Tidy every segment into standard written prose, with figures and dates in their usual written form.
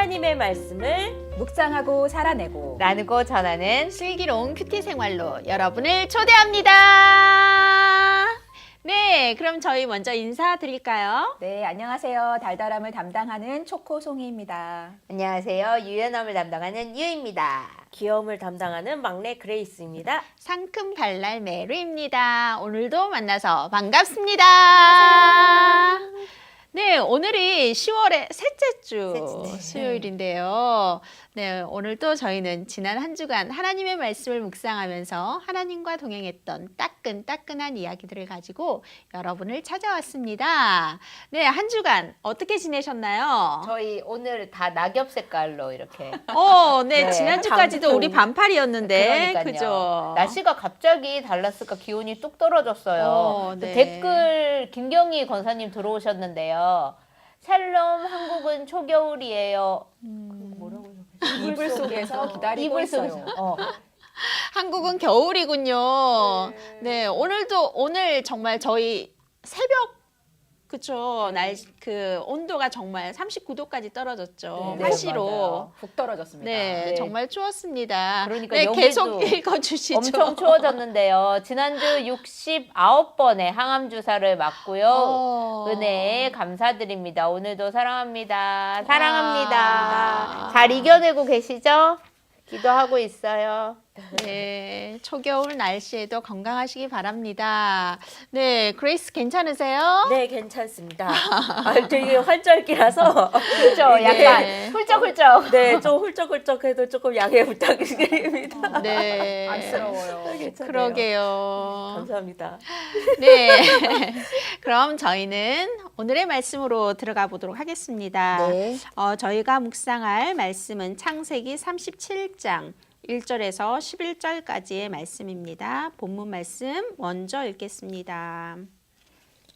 하나님의 말씀을 묵상하고 살아내고 나누고 전하는 슬기로운 큐티 생활로 여러분을 초대합니다. 네, 그럼 저희 먼저 인사드릴까요? 네, 안녕하세요. 달달함을 담당하는 초코송이입니다. 안녕하세요. 유연함을 담당하는 유입니다. 귀여움을 담당하는 막내 그레이스입니다. 상큼 발랄 메루입니다. 오늘도 만나서 반갑습니다. 네, 오늘이 10월의 셋째 주 수요일인데요. 네, 오늘도 저희는 지난 한 주간 하나님의 말씀을 묵상하면서 하나님과 동행했던 따끈따끈한 이야기들을 가지고 여러분을 찾아왔습니다. 네, 한 주간 어떻게 지내셨나요? 저희 오늘 다 낙엽 색깔로 이렇게. 네, 네, 지난주까지도 우리 반팔이었는데, 그러니까요. 그죠? 날씨가 갑자기 달랐을까 기온이 뚝 떨어졌어요. 네. 댓글 김경희 권사님 들어오셨는데요. 샬롬 한국은 초겨울이에요. 뭐라고 적으셨어요? 이불 속에서 기다리고 이불 있어요. 속에서. 한국은 겨울이군요. 네, 오늘 정말 저희 새벽, 그쵸. 온도가 정말 39도까지 떨어졌죠. 네, 화씨로. 맞아요. 푹 떨어졌습니다. 네, 네. 정말 추웠습니다. 그러니까 네, 여기도 계속 읽어주시죠. 엄청 추워졌는데요. 지난주 69번의 항암 주사를 맞고요. 은혜에 감사드립니다. 오늘도 사랑합니다. 사랑합니다. 잘 이겨내고 계시죠? 기도하고 있어요. 네, 초겨울 날씨에도 건강하시기 바랍니다. 네, 그레이스 괜찮으세요? 네, 괜찮습니다. 되게 환절기라서 그렇죠. 네. 약간 훌쩍훌쩍. 네, 좀 훌쩍훌쩍해도 조금 양해 부탁드립니다. 네. 안쓰러워요. 괜찮아요. 그러게요. 감사합니다. 네. 그럼 저희는 오늘의 말씀으로 들어가 보도록 하겠습니다. 네. 저희가 묵상할 말씀은 창세기 37장 1절에서 11절까지의 말씀입니다. 본문 말씀 먼저 읽겠습니다.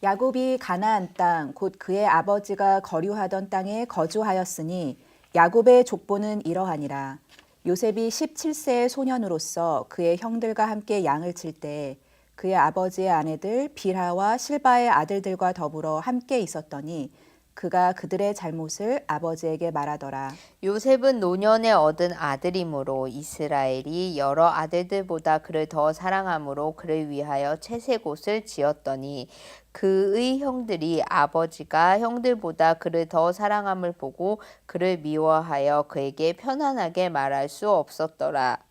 야곱이 가나안 땅 곧 그의 아버지가 거류하던 땅에 거주하였으니 야곱의 족보는 이러하니라. 요셉이 17세의 소년으로서 그의 형들과 함께 양을 칠 때 그의 아버지의 아내들 빌하와 실바의 아들들과 더불어 함께 있었더니 그가 그들의 잘못을 아버지에게 말하더라. 요셉은 노년에 얻은 아들이므로 이스라엘이 여러 아들들보다 그를 더 사랑함으로 그를 위하여 채색옷을 지었더니 그의 형들이 아버지가 형들보다 그를 더 사랑함을 보고 그를 미워하여 그에게 편안하게 말할 수 없었더라.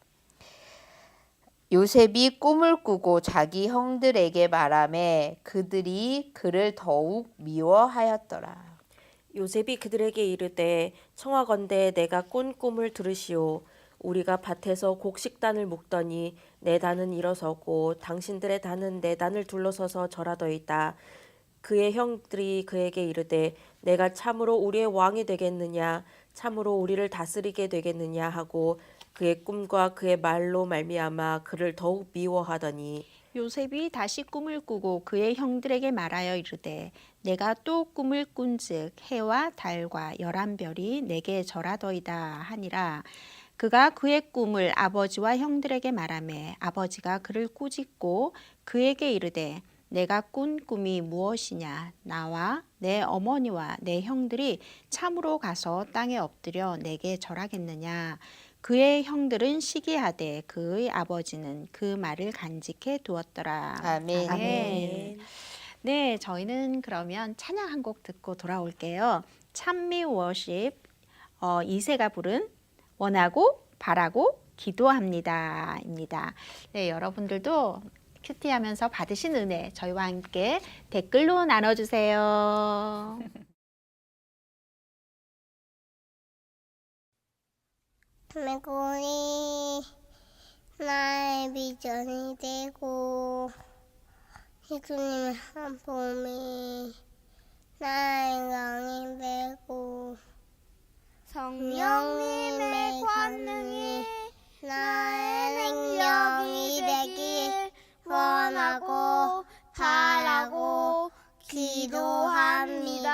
요셉이 꿈을 꾸고 자기 형들에게 말하매 그들이 그를 더욱 미워하였더라. 요셉이 그들에게 이르되 청하건대 내가 꾼 꿈을 들으시오. 우리가 밭에서 곡식단을 묶더니 내 단은 일어서고 당신들의 단은 내 단을 둘러서서 절하더이다. 그의 형들이 그에게 이르되 내가 참으로 우리의 왕이 되겠느냐 참으로 우리를 다스리게 되겠느냐 하고 그의 꿈과 그의 말로 말미암아 그를 더욱 미워하더니 요셉이 다시 꿈을 꾸고 그의 형들에게 말하여 이르되 내가 또 꿈을 꾼즉 해와 달과 11별이 내게 절하더이다 하니라. 그가 그의 꿈을 아버지와 형들에게 말하매 아버지가 그를 꾸짖고 그에게 이르되 내가 꾼 꿈이 무엇이냐. 나와 내 어머니와 내 형들이 참으로 가서 땅에 엎드려 내게 절하겠느냐. 그의 형들은 시기하되 그의 아버지는 그 말을 간직해 두었더라. 아멘. 아멘. 네, 저희는 그러면 찬양 한 곡 듣고 돌아올게요. 찬미 워십 이세가 부른 원하고 바라고 기도합니다입니다. 네, 여러분들도 큐티하면서 받으신 은혜 저희와 함께 댓글로 나눠주세요. 메고니 나의 비전이 되고 예수님의 한 봄이 나의 강이 되고 성령님의 권능이 나의 능력이 되길 원하고 바라고 기도합니다.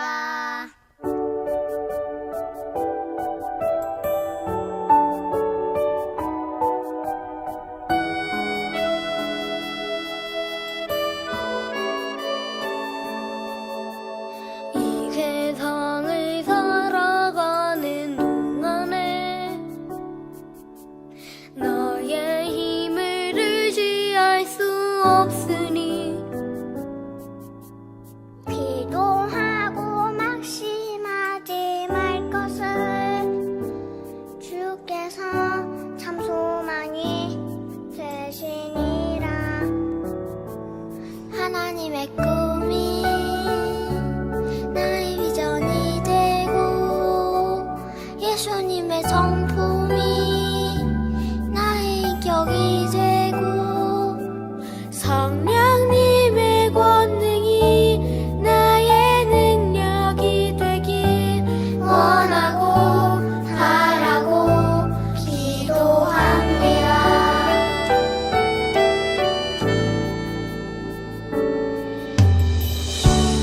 이 세상을 살아가는 동안 없으니 기도하고 막심하지 말 것을 주께서 참 소망이 되시니라. 하나님의 꿈이 나의 비전이 되고 예수님의 성품이 나의 인격이 되고 성령님의 권능이 나의 능력이 되길 원하고 바라고 기도합니다.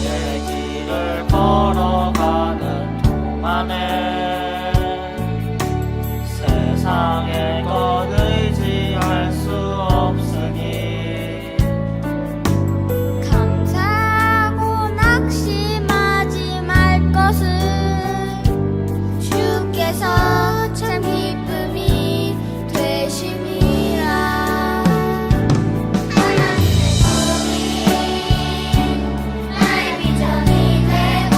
내 길을 걸어가는 동안에 세상의 것 의지할 수 없으니 감사하고 낙심하지 말 것을 주께서 참 기쁨이 되심이라. 하나님의 꿈이 나의 비전이 되고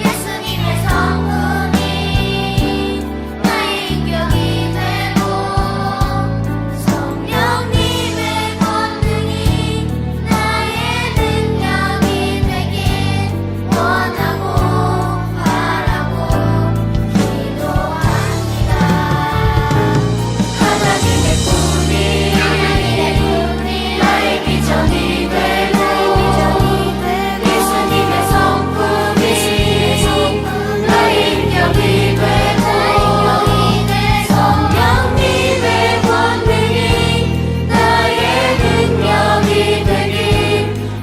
예수님의 성품이 나의 인격이 되고 성령님의 권능이 나의 능력이 되길 원하고 바라고 기도합니다. 하나님의 꿈이 나의 비전이 되고 예수님의 성품이 나의 인격이 되고 성령님의 권능이 나의 능력이 되길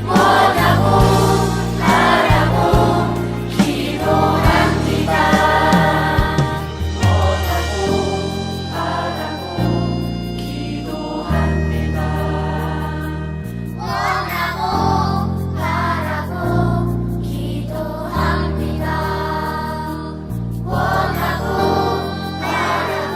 원하고 바라고 기도합니다. 원하고 바라고 기도합니다. 원하고 바라고 기도합니다. 원하고 바라고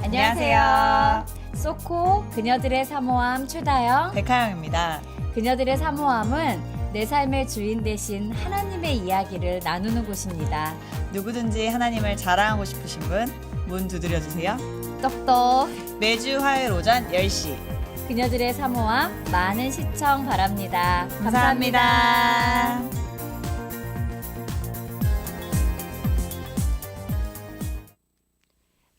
안녕하세요. 소코 그녀들의 사모함 최다영. 백하영입니다. 그녀들의 사모함은 내 삶의 주인 되신 하나님의 이야기를 나누는 곳입니다. 누구든지 하나님을 자랑하고 싶으신 분, 문 두드려주세요. 똑똑 매주 화요일 오전 10시. 그녀들의 사모함 많은 시청 바랍니다. 감사합니다.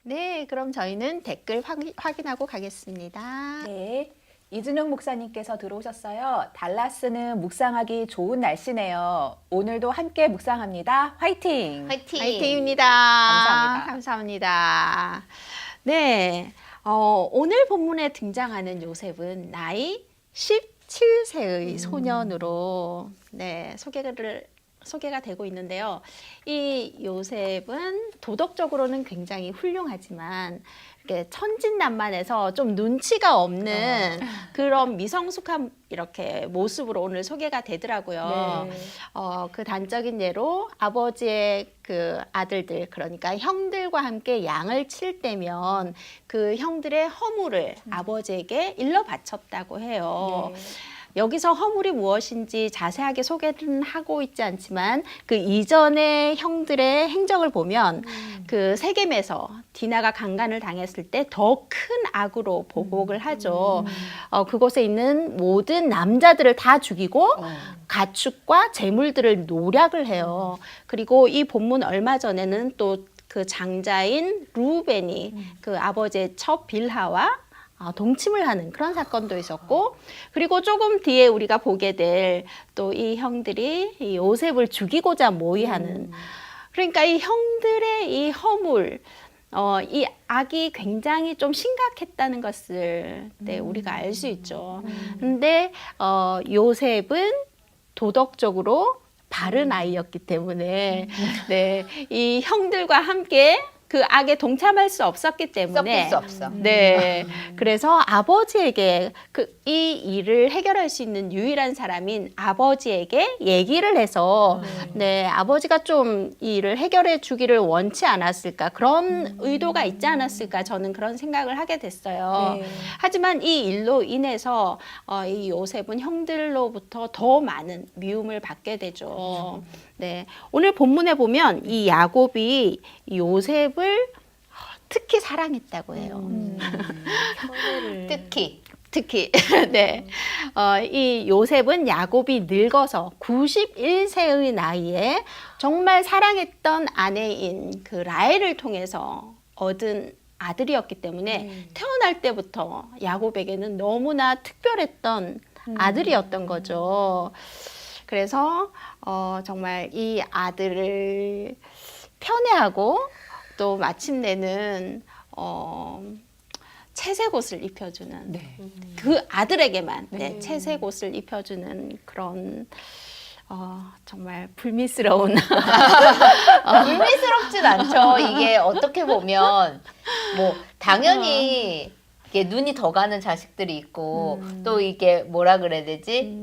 네, 그럼 저희는 댓글 확인하고 가겠습니다. 네. 이준영 목사님께서 들어오셨어요. 달라스는 묵상하기 좋은 날씨네요. 오늘도 함께 묵상합니다. 화이팅! 화이팅! 화이팅입니다. 감사합니다. 감사합니다. 네, 오늘 본문에 등장하는 요셉은 나이 17세의 소년으로 소개가 되고 있는데요. 이 요셉은 도덕적으로는 굉장히 훌륭하지만 이렇게 천진난만해서 좀 눈치가 없는 그런 미성숙한 이렇게 모습으로 오늘 소개가 되더라고요. 네. 그 단적인 예로 아버지의 그 아들들, 그러니까 형들과 함께 양을 칠 때면 그 형들의 허물을 아버지에게 일러 바쳤다고 해요. 네. 여기서 허물이 무엇인지 자세하게 소개는 하고 있지 않지만 그 이전의 형들의 행적을 보면 그 세겜에서 디나가 강간을 당했을 때 더 큰 악으로 보복을 하죠. 그곳에 있는 모든 남자들을 다 죽이고 가축과 재물들을 노략을 해요. 그리고 이 본문 얼마 전에는 또 그 장자인 루벤이 그 아버지의 첫 빌하와 동침을 하는 그런 사건도 있었고, 그리고 조금 뒤에 우리가 보게 될 또 이 형들이 이 요셉을 죽이고자 모의하는, 그러니까 이 형들의 이 허물, 이 악이 굉장히 좀 심각했다는 것을 우리가 알 수 있죠. 근데 요셉은 도덕적으로 다른 아이였기 때문에 네, 이 형들과 함께 그 악에 동참할 수 없었기 때문에 섞일 수 없어. 네. 그래서 아버지에게 이 일을 해결할 수 있는 유일한 사람인 아버지에게 얘기를 해서 네, 아버지가 좀 이 일을 해결해 주기를 원치 않았을까. 그런 의도가 있지 않았을까. 저는 그런 생각을 하게 됐어요. 네. 하지만 이 일로 인해서 이 요셉은 형들로부터 더 많은 미움을 받게 되죠. 네. 오늘 본문에 보면 이 야곱이 요셉을 특히 사랑했다고 해요. 특히 네. 이 요셉은 야곱이 늙어서 91세의 나이에 정말 사랑했던 아내인 그 라헬을 통해서 얻은 아들이었기 때문에 태어날 때부터 야곱에게는 너무나 특별했던 아들이었던 거죠. 그래서 정말 이 아들을 편애하고 또 마침내는 채색 옷을 입혀주는 그 아들에게만 채색 옷을 입혀주는 그런 정말 불미스러운 불미스럽진 않죠. 이게 어떻게 보면 뭐 당연히 이게 눈이 더 가는 자식들이 있고 또 이게 뭐라 그래야 되지?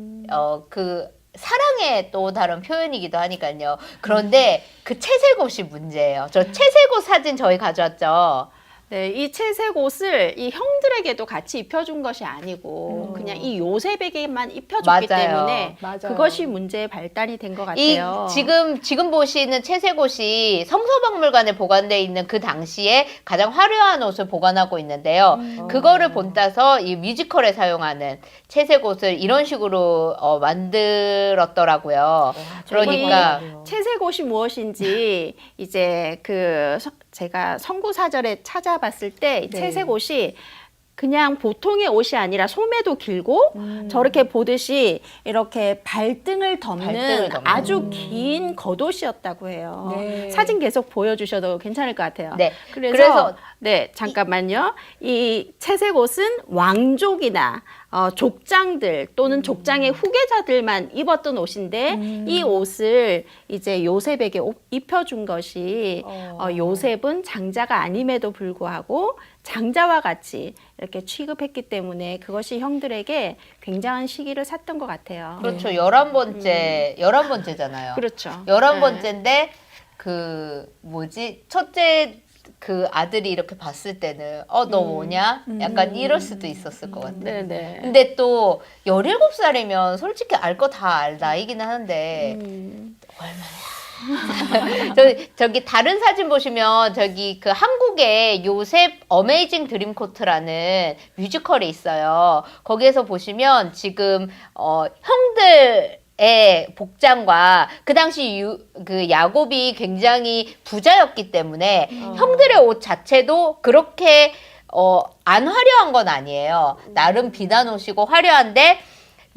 그 사랑의 또 다른 표현이기도 하니까요. 그런데 그 채색 옷이 문제예요. 저 채색 옷 사진 저희 가져왔죠. 네, 이 채색 옷을 이 형들에게도 같이 입혀준 것이 아니고 그냥 이 요셉에게만 입혀줬기 맞아요. 때문에 그것이 문제의 발단이 된 것 같아요. 지금 보시는 채색 옷이 성서박물관에 보관되어 있는 그 당시에 가장 화려한 옷을 보관하고 있는데요. 그거를 본따서 이 뮤지컬에 사용하는 채색 옷을 이런 식으로 만들었더라고요. 그러니까 채색 옷이 무엇인지 이제 제가 선구사절에 찾아봤을 때 채색 옷이 그냥 보통의 옷이 아니라 소매도 길고 저렇게 보듯이 이렇게 발등을 덮는 아주 긴 겉옷이었다고 해요. 사진 계속 보여주셔도 괜찮을 것 같아요. 네. 그래서 네, 잠깐만요. 이 채색 옷은 왕족이나 족장들 또는 족장의 후계자들만 입었던 옷인데 이 옷을 이제 요셉에게 입혀준 것이 요셉은 장자가 아님에도 불구하고 장자와 같이 이렇게 취급했기 때문에 그것이 형들에게 굉장한 시기를 샀던 것 같아요. 그렇죠. 11번째잖아요. 그렇죠. 11번째인데 첫째 그 아들이 이렇게 봤을 때는 너 뭐냐? 약간 이럴 수도 있었을 것 같아요. 네네. 근데 또 17살이면 솔직히 알 거 다 알 나이긴 하는데 얼마나 저기 다른 사진 보시면 저기 그 한국의 요셉 어메이징 드림 코트라는 뮤지컬이 있어요. 거기에서 보시면 지금 형들의 복장과 그 당시 그 야곱이 굉장히 부자였기 때문에 형들의 옷 자체도 그렇게 안 화려한 건 아니에요. 나름 비단 옷이고 화려한데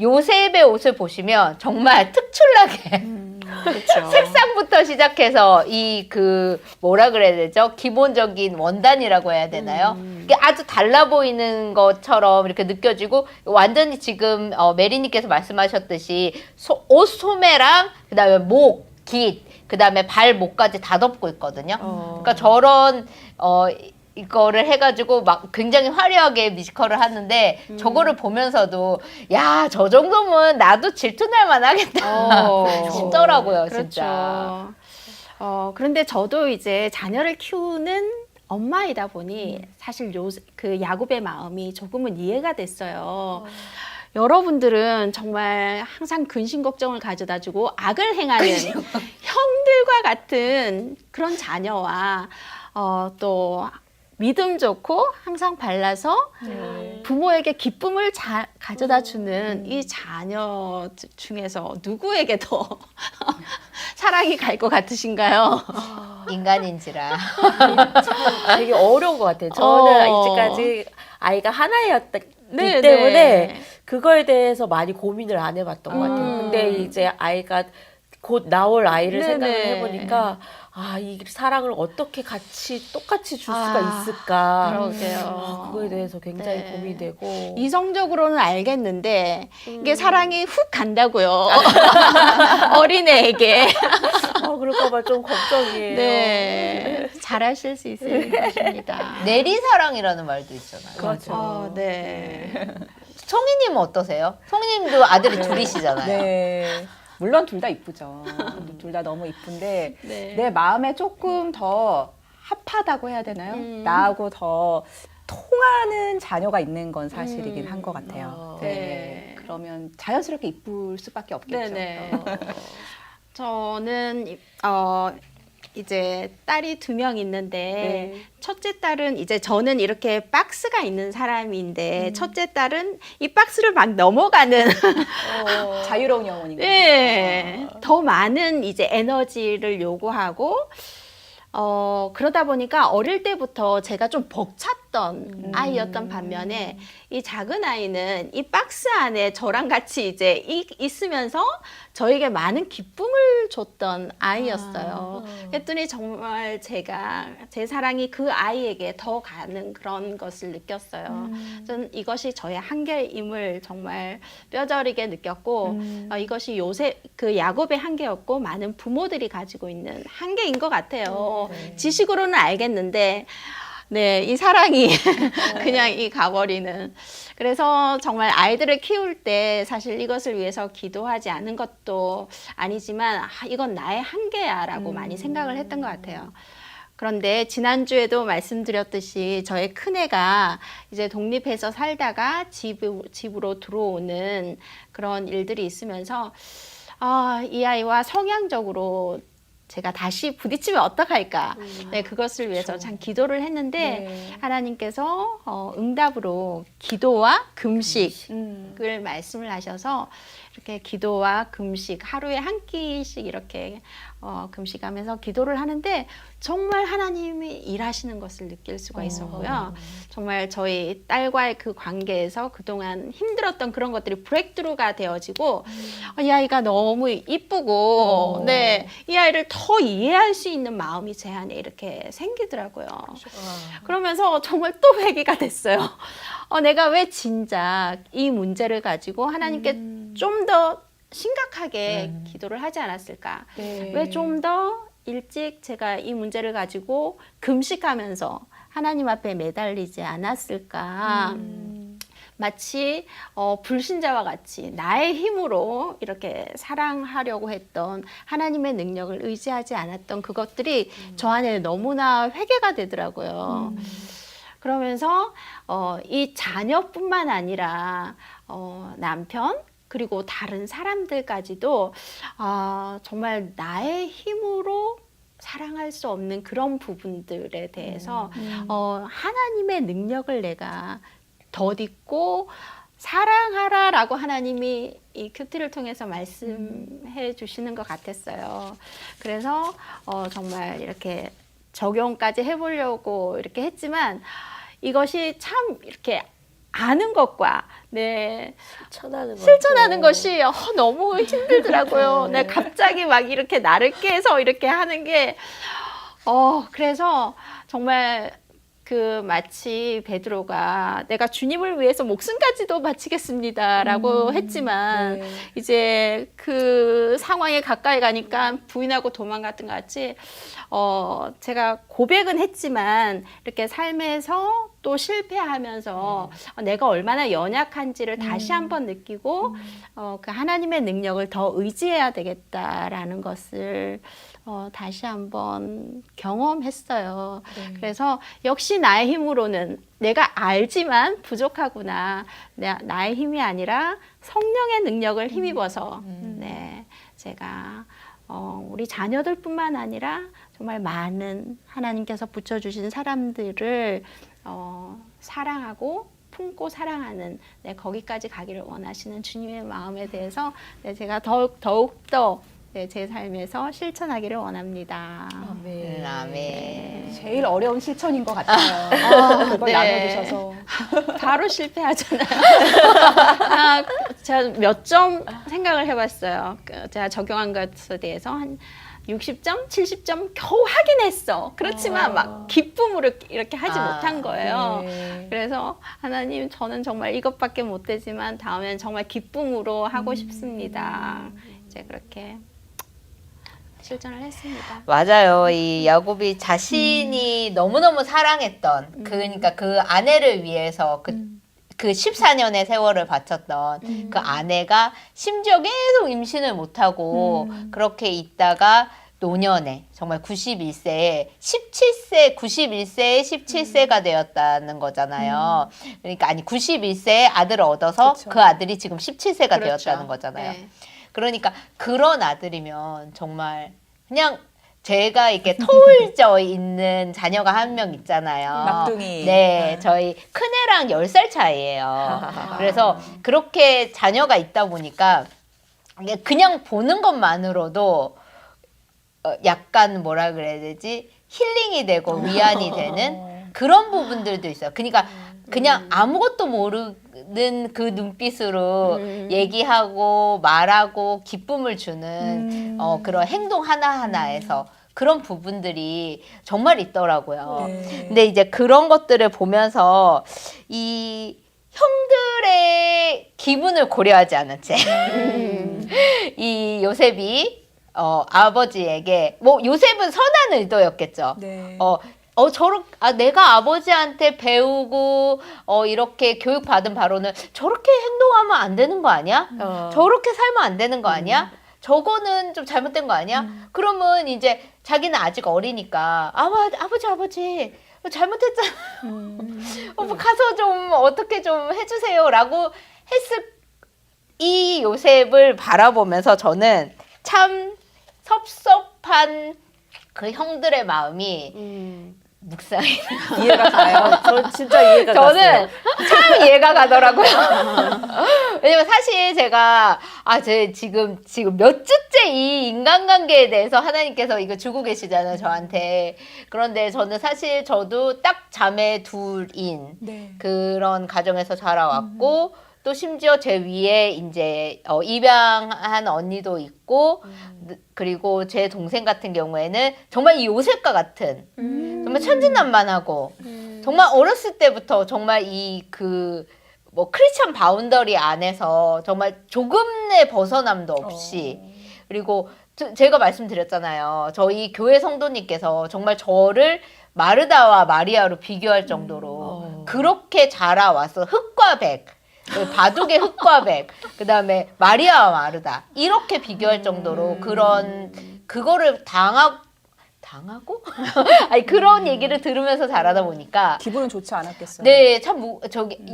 요셉의 옷을 보시면 정말 특출나게 그렇죠. 색상부터 시작해서 뭐라 그래야 되죠? 기본적인 원단이라고 해야 되나요? 이게 아주 달라 보이는 것처럼 이렇게 느껴지고 완전히 지금 메리님께서 말씀하셨듯이 옷 소매랑 그다음에 목, 깃, 그다음에 발목까지 다 덮고 있거든요. 그러니까 저런 이거를 해가지고 막 굉장히 화려하게 뮤지컬을 하는데 저거를 보면서도 야, 저 정도면 나도 질투날 만하겠다 싶더라고요. 그렇죠. 진짜. 그런데 저도 이제 자녀를 키우는 엄마이다 보니 사실 그 야곱의 마음이 조금은 이해가 됐어요. 여러분들은 정말 항상 근심 걱정을 가져다 주고 악을 행하는 형들과 같은 그런 자녀와 또 믿음 좋고 항상 발라서 부모에게 기쁨을 가져다 주는 이 자녀 중에서 누구에게 더 사랑이 갈 것 같으신가요? 인간인지라. 되게 어려운 것 같아요. 저는 이제까지 아이가 하나였기 네, 때문에 네. 그거에 대해서 많이 고민을 안 해봤던 것 같아요. 근데 이제 아이가 곧 나올 아이를 네네. 생각을 해보니까 이 사랑을 어떻게 똑같이 줄 수가 아, 있을까. 그러게요. 그거에 대해서 굉장히 네. 고민되고. 이성적으로는 알겠는데 이게 사랑이 훅 간다고요. 어린애에게. 그럴까봐 좀 걱정이에요. 네. 잘하실 수 있을 것입니다. 내리사랑이라는 말도 있잖아요. 그렇죠. 네. 송이님은 어떠세요? 송이님도 아들이 둘이시잖아요. 네. 물론 둘 다 이쁘죠. 둘 다 너무 이쁜데 네. 내 마음에 조금 더 합하다고 해야 되나요? 나하고 더 통하는 자녀가 있는 건 사실이긴 한 것 같아요. 네. 그러면 자연스럽게 이쁠 수밖에 없겠죠. 네네. 저는 이제 딸이 2명 있는데 네. 첫째 딸은 이제 저는 이렇게 박스가 있는 사람인데 첫째 딸은 이 박스를 막 넘어가는 자유로운 영혼인 거예요. 네, 더 많은 이제 에너지를 요구하고 그러다 보니까 어릴 때부터 제가 좀 벅찼던 아이였던 반면에 이 작은 아이는 이 박스 안에 저랑 같이 이제 있으면서 저에게 많은 기쁨을 줬던 아이였어요. 그랬더니 정말 제 사랑이 그 아이에게 더 가는 그런 것을 느꼈어요. 저는 이것이 저의 한계임을 정말 뼈저리게 느꼈고 이것이 그 야곱의 한계였고 많은 부모들이 가지고 있는 한계인 것 같아요. 지식으로는 알겠는데 네, 이 사랑이 그냥 가버리는. 그래서 정말 아이들을 키울 때 사실 이것을 위해서 기도하지 않은 것도 아니지만 이건 나의 한계야라고 많이 생각을 했던 것 같아요. 그런데 지난주에도 말씀드렸듯이 저의 큰애가 이제 독립해서 살다가 집으로 들어오는 그런 일들이 있으면서 이 아이와 성향적으로 제가 다시 부딪히면 어떡할까. 네, 그것을 위해서 참 기도를 했는데 하나님께서 응답으로 기도와 금식을 말씀을 하셔서 이렇게 기도와 금식 하루에 한 끼씩 이렇게 금식하면서 기도를 하는데 정말 하나님이 일하시는 것을 느낄 수가 있었고요. 정말 저희 딸과의 그 관계에서 그동안 힘들었던 그런 것들이 브레이크트루가 되어지고 이 아이가 너무 이쁘고 네, 이 아이를 더 이해할 수 있는 마음이 제 안에 이렇게 생기더라고요. 그러면서 정말 또 회개가 됐어요. 내가 왜 진작 이 문제를 가지고 하나님께 좀 더 심각하게 기도를 하지 않았을까? 네. 왜 좀 더 일찍 제가 이 문제를 가지고 금식하면서 하나님 앞에 매달리지 않았을까? 마치 불신자와 같이 나의 힘으로 이렇게 사랑하려고 했던 하나님의 능력을 의지하지 않았던 그것들이 저 안에 너무나 회개가 되더라고요. 그러면서 이 자녀뿐만 아니라 남편 그리고 다른 사람들까지도 정말 나의 힘으로 사랑할 수 없는 그런 부분들에 대해서 하나님의 능력을 내가 덧입고 사랑하라라고 하나님이 이 큐티를 통해서 말씀해 주시는 것 같았어요. 그래서 정말 이렇게 적용까지 해보려고 이렇게 했지만 이것이 참 이렇게 아는 것과 실천하는 것이 너무 힘들더라고요. 네, 갑자기 막 이렇게 나를 깨서 이렇게 하는 게 그래서 정말 마치 베드로가 내가 주님을 위해서 목숨까지도 바치겠습니다라고 했지만 이제 그 상황에 가까이 가니까 부인하고 도망갔던 것 같이 제가 고백은 했지만 이렇게 삶에서 또 실패하면서 내가 얼마나 연약한지를 다시 한번 느끼고 그 하나님의 능력을 더 의지해야 되겠다라는 것을 다시 한번 경험했어요. 그래서 역시 나의 힘으로는 내가 알지만 부족하구나. 나의 힘이 아니라 성령의 능력을 힘입어서 제가 우리 자녀들뿐만 아니라 정말 많은 하나님께서 붙여주신 사람들을 사랑하고 품고 사랑하는 거기까지 가기를 원하시는 주님의 마음에 대해서 제가 더욱더 제 삶에서 실천하기를 원합니다. 아멘. 제일 어려운 실천인 것 같아요. 그걸 나눠주셔서. 바로 실패하잖아요. 제가 몇 점 생각을 해봤어요. 제가 적용한 것에 대해서 한 60점, 70점 겨우 하긴 했어. 그렇지만 막 기쁨으로 이렇게 하지 못한 거예요. 그래서 하나님, 저는 정말 이것밖에 못 되지만 다음엔 정말 기쁨으로 하고 싶습니다. 이제 그렇게 실천을 했습니다. 맞아요. 이 야곱이 자신이 너무너무 사랑했던 그러니까 그 아내를 위해서 그 14년의 세월을 바쳤던 그 아내가 심지어 계속 임신을 못하고 그렇게 있다가 노년에 정말 91세에 91세에 17세가 되었다는 거잖아요. 그러니까 아니 91세에 아들을 얻어서 그 아들이 지금 17세가 되었다는 거잖아요. 네. 그러니까 그런 아들이면 정말 그냥 제가 이렇게 터울져 있는 자녀가 한 명 있잖아요. 막둥이. 네, 저희 큰애랑 10살 차이예요. 그래서 그렇게 자녀가 있다 보니까 이게 그냥 보는 것만으로도 약간 뭐라 그래야 되지? 힐링이 되고 위안이 되는 그런 부분들도 있어요. 그러니까 그냥 아무것도 모르는 그 눈빛으로 얘기하고 말하고 기쁨을 주는 그런 행동 하나하나에서 그런 부분들이 정말 있더라고요. 근데 이제 그런 것들을 보면서 이 형들의 기분을 고려하지 않은 채 이 요셉이 아버지에게 뭐 요셉은 선한 의도였겠죠. 네. 내가 아버지한테 배우고 이렇게 교육받은 바로는 저렇게 행동하면 안 되는 거 아니야? 저렇게 살면 안 되는 거 아니야? 저거는 좀 잘못된 거 아니야? 그러면 이제 자기는 아직 어리니까 아버지 잘못했잖아요. 가서 좀 어떻게 좀 해주세요라고 했을 이 요셉을 바라보면서 저는 참 섭섭한 그 형들의 마음이 묵상이 이해가 가요. 저 진짜 이해가 저는 갔어요. 참 이해가 가더라고요. 왜냐면 사실 제가 제 지금 몇 주째 이 인간관계에 대해서 하나님께서 이거 주고 계시잖아요, 저한테. 그런데 저는 사실 저도 딱 자매 둘인 그런 가정에서 자라왔고 또 심지어 제 위에 이제 입양한 언니도 있고 그리고 제 동생 같은 경우에는 정말 이 요셉과 같은 정말 천진난만하고 정말 어렸을 때부터 정말 뭐 크리스천 바운더리 안에서 정말 조금의 벗어남도 없이 그리고 제가 말씀드렸잖아요. 저희 교회 성도님께서 정말 저를 마르다와 마리아로 비교할 정도로 그렇게 자라와서 흑과 백 바둑의 흑과 백, 그 다음에 마리아와 마르다 이렇게 비교할 정도로 그거를 당하고 아니 그런 얘기를 들으면서 자라다 보니까 기분은 좋지 않았겠어요. 네, 참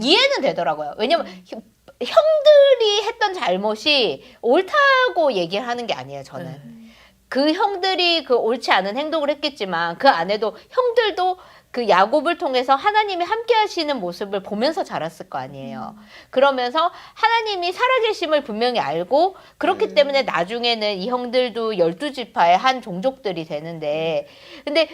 이해는 되더라고요. 왜냐면 형들이 했던 잘못이 옳다고 얘기를 하는 게 아니에요. 저는 그 형들이 그 옳지 않은 행동을 했겠지만 그 안에도 형들도 그 야곱을 통해서 하나님이 함께 하시는 모습을 보면서 자랐을 거 아니에요. 그러면서 하나님이 살아계심을 분명히 알고 그렇기 때문에 나중에는 이 형들도 12지파의 한 종족들이 되는데 근데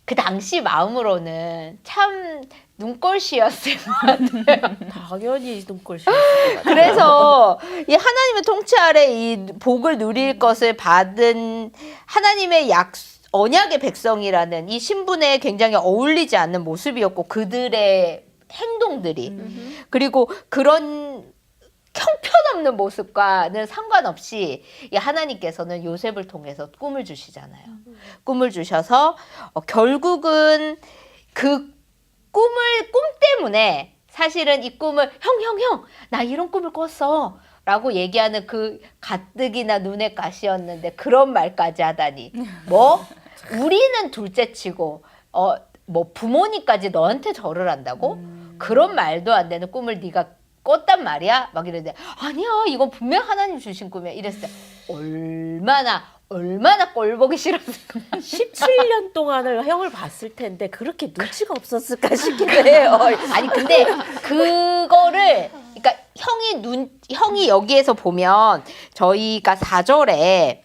그 당시 마음으로는 참 눈꼴시였을 것 같아요. 당연히 눈꼴시였을 것 같아요. 그래서 이 하나님의 통치 아래 이 복을 누릴 것을 받은 하나님의 언약의 백성이라는 이 신분에 굉장히 어울리지 않는 모습이었고 그들의 행동들이 그리고 그런 형편없는 모습과는 상관없이 이 하나님께서는 요셉을 통해서 꿈을 주시잖아요. 꿈을 주셔서 결국은 그 꿈 때문에 사실은 이 꿈을 형 나 이런 꿈을 꿨어 라고 얘기하는 그 가뜩이나 눈의 가시였는데 그런 말까지 하다니 뭐 우리는 둘째치고 뭐 부모님까지 너한테 절을 한다고? 그런 말도 안 되는 꿈을 네가 꿨단 말이야? 막 이러는데 아니야 이건 분명 하나님 주신 꿈이야 이랬을 때 얼마나 꼴보기 싫었을까. 17년 동안을 형을 봤을 텐데 그렇게 눈치가 없었을까 싶기도 해요. 아니 근데 그거를 그러니까 형이 여기에서 보면 저희가 4절에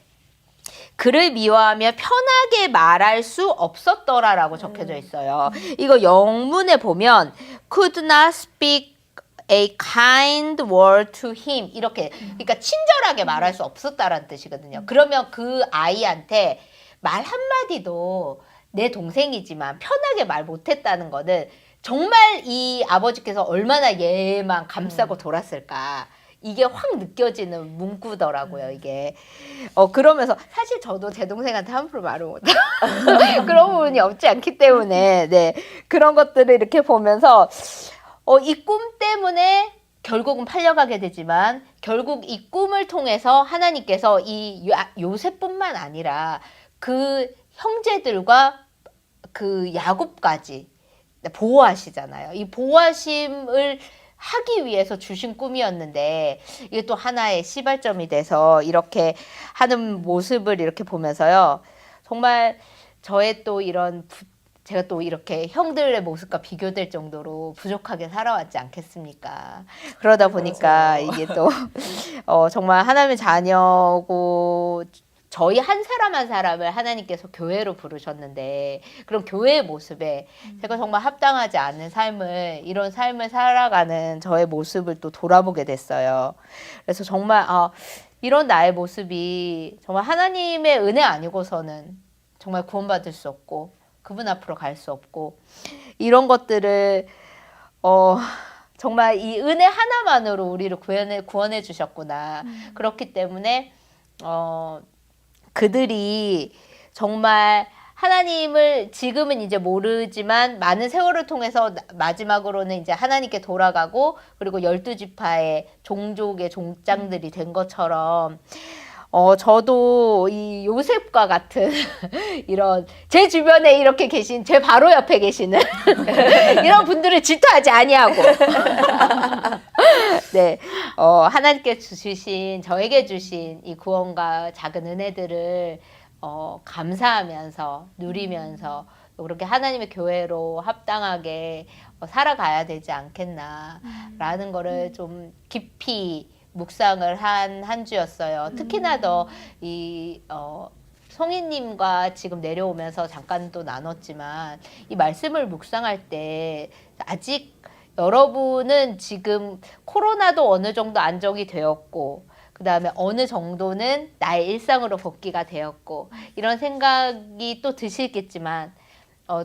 그를 미워하며 편하게 말할 수 없었더라라고 적혀져 있어요. 이거 영문에 보면 could not speak a kind word to him 이렇게 그러니까 친절하게 말할 수 없었다라는 뜻이거든요. 그러면 그 아이한테 말 한마디도 내 동생이지만 편하게 말 못했다는 거는 정말 이 아버지께서 얼마나 얘만 감싸고 돌았을까. 이게 확 느껴지는 문구더라고요, 이게. 그러면서 사실 저도 제 동생한테 함부로 말을 못해요. 그런 부분이 없지 않기 때문에, 네. 그런 것들을 이렇게 보면서, 이 꿈 때문에 결국은 팔려가게 되지만, 결국 이 꿈을 통해서 하나님께서 이 요셉뿐만 아니라 그 형제들과 그 야곱까지 보호하시잖아요. 이 보호하심을 하기 위해서 주신 꿈이었는데 이게 또 하나의 시발점이 돼서 이렇게 하는 모습을 이렇게 보면서요. 정말 저의 또 이런 제가 또 이렇게 형들의 모습과 비교될 정도로 부족하게 살아왔지 않겠습니까? 그러다 보니까 이게 또 정말 하나님의 자녀고 저희 한 사람 한 사람을 하나님께서 교회로 부르셨는데 그런 교회의 모습에 제가 정말 합당하지 않은 삶을 이런 삶을 살아가는 저의 모습을 또 돌아보게 됐어요. 그래서 정말 이런 나의 모습이 정말 하나님의 은혜 아니고서는 정말 구원받을 수 없고 그분 앞으로 갈 수 없고 이런 것들을 정말 이 은혜 하나만으로 우리를 구원해 주셨구나. 그렇기 때문에 그들이 정말 하나님을 지금은 이제 모르지만 많은 세월을 통해서 마지막으로는 이제 하나님께 돌아가고 그리고 12지파의 종족의 종장들이 된 것처럼 저도 이 요셉과 같은 이런 제 주변에 이렇게 계신 제 바로 옆에 계시는 이런 분들을 질투하지 아니하고 네, 하나님께 주신 저에게 주신 이 구원과 작은 은혜들을 감사하면서 누리면서 그렇게 하나님의 교회로 합당하게 살아가야 되지 않겠나라는 거를 좀 깊이 묵상을 한 주였어요. 특히나 더 이 송이님과 지금 내려오면서 잠깐 또 나눴지만 이 말씀을 묵상할 때 아직 여러분은 지금 코로나도 어느 정도 안정이 되었고 그 다음에 어느 정도는 나의 일상으로 복귀가 되었고 이런 생각이 또 드시겠지만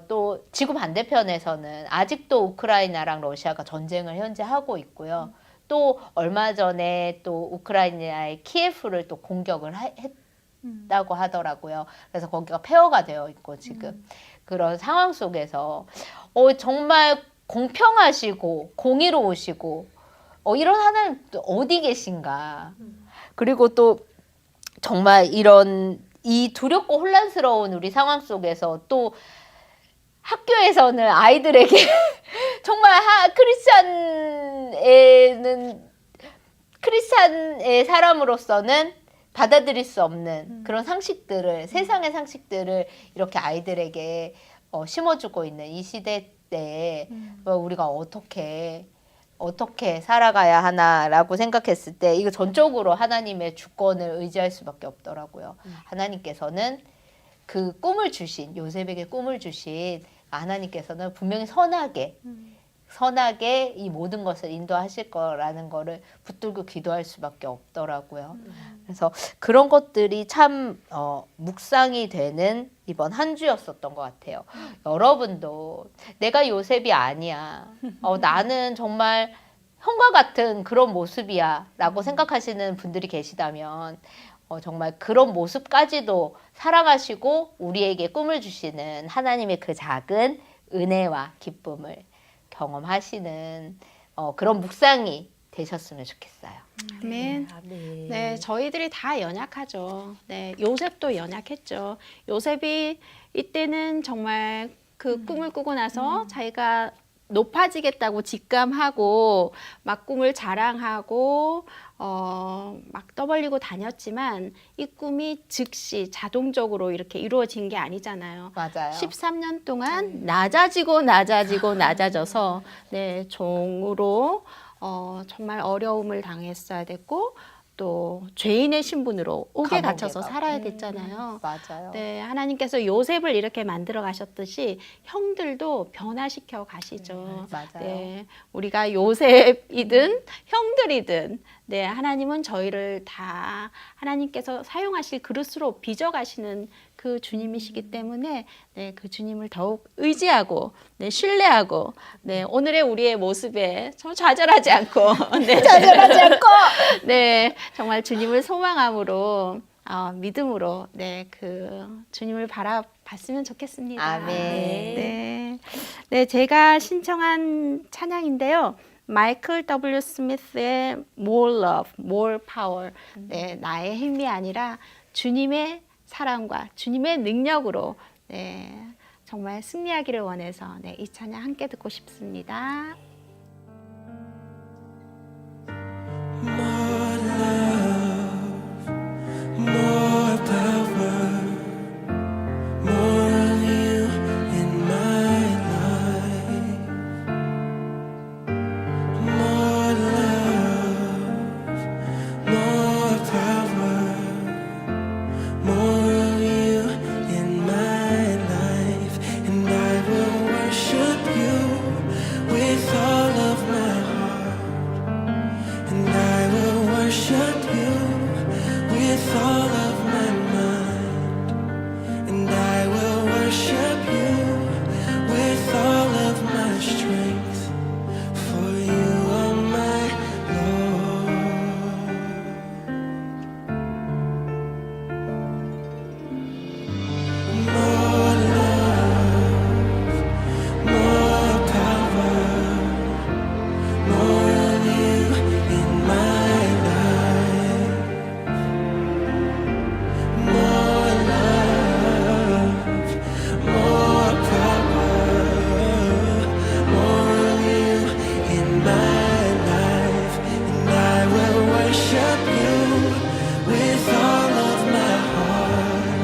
또 지구 반대편에서는 아직도 우크라이나랑 러시아가 전쟁을 현재 하고 있고요. 또 얼마 전에 또 우크라이나의 키예프를 또 공격을 했다고 하더라고요. 그래서 거기가 폐허가 되어 있고 지금 그런 상황 속에서 정말 공평하시고 공의로우시고 이런 하나님 어디 계신가. 그리고 또 정말 이런 이 두렵고 혼란스러운 우리 상황 속에서 또 학교에서는 아이들에게 정말 크리스찬의 사람으로서는 받아들일 수 없는 그런 상식들을 세상의 상식들을 이렇게 아이들에게 심어주고 있는 이 시대 때 우리가 어떻게 살아가야 하나라고 생각했을 때 이거 전적으로 하나님의 주권을 의지할 수밖에 없더라고요. 하나님께서는 그 꿈을 주신 요셉에게 꿈을 주신 하나님께서는 분명히 선하게 이 모든 것을 인도하실 거라는 거를 붙들고 기도할 수밖에 없더라고요. 그래서 그런 것들이 참 묵상이 되는 이번 한 주였었던 것 같아요. 여러분도 내가 요셉이 아니야. 나는 정말 형과 같은 그런 모습이야 라고 생각하시는 분들이 계시다면 정말 그런 모습까지도 살아가시고 우리에게 꿈을 주시는 하나님의 그 작은 은혜와 기쁨을 경험하시는 그런 묵상이 되셨으면 좋겠어요. 아멘. 네, 저희들이 다 연약하죠. 네, 요셉도 연약했죠. 요셉이 이때는 정말 그 꿈을 꾸고 나서 자기가 높아지겠다고 직감하고 막 꿈을 자랑하고 막 떠벌리고 다녔지만 이 꿈이 즉시 자동적으로 이렇게 이루어진 게 아니잖아요. 맞아요. 13년 동안 낮아져서 네, 종으로 정말 어려움을 당했어야 됐고 또 죄인의 신분으로 옥에 감옥에 갇혀서 가고. 살아야 됐잖아요. 맞아요. 네, 하나님께서 요셉을 이렇게 만들어 가셨듯이 형들도 변화시켜 가시죠. 맞아요. 네, 우리가 요셉이든 형들이든 네, 하나님은 저희를 다 하나님께서 사용하실 그릇으로 빚어 가시는 그 주님이시기 때문에 네, 그 주님을 더욱 의지하고 네, 신뢰하고 네, 오늘의 우리의 모습에 좀 좌절하지 않고 네, 좌절하지 않고 네, 정말 주님을 소망함으로 믿음으로 네, 그 주님을 바라봤으면 좋겠습니다. 아멘. 네. 네, 제가 신청한 찬양인데요. 마이클 W. 스미스의 More Love, More Power. 네, 나의 힘이 아니라 주님의 사랑과 주님의 능력으로 네, 정말 승리하기를 원해서 네, 이 찬양 함께 듣고 싶습니다. More love, more power, more of you in my life. More love, more power, more of you in my life. And I will worship you with all of my heart. And I will worship you with all of my mind. And I will worship you with all of my strength. For you are my Lord. More love, more power, more of you in my life. More love, more power, more of you in my life. And I will worship you with all of my heart.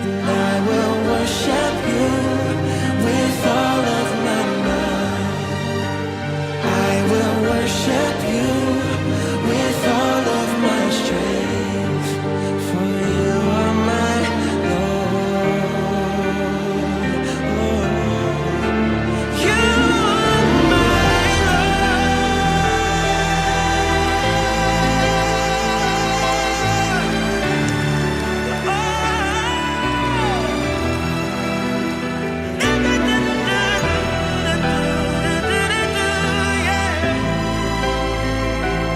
And I will worship you with all of my mind. I will worship you with all of my strength. For you are my Lord. You are my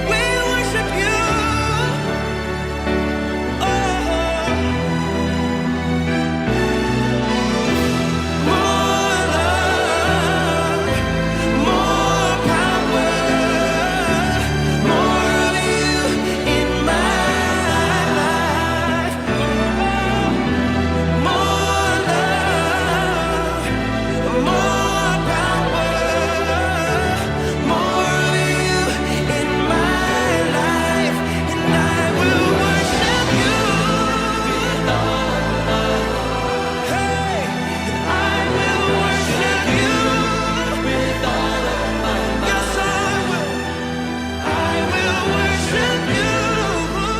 We worship you. More love, more power, more of you in my life. More love, more power, more of you in my life. And I will worship you with all of my heart. Hey, I will worship you with all of my mind. Yes, I will. I will worship you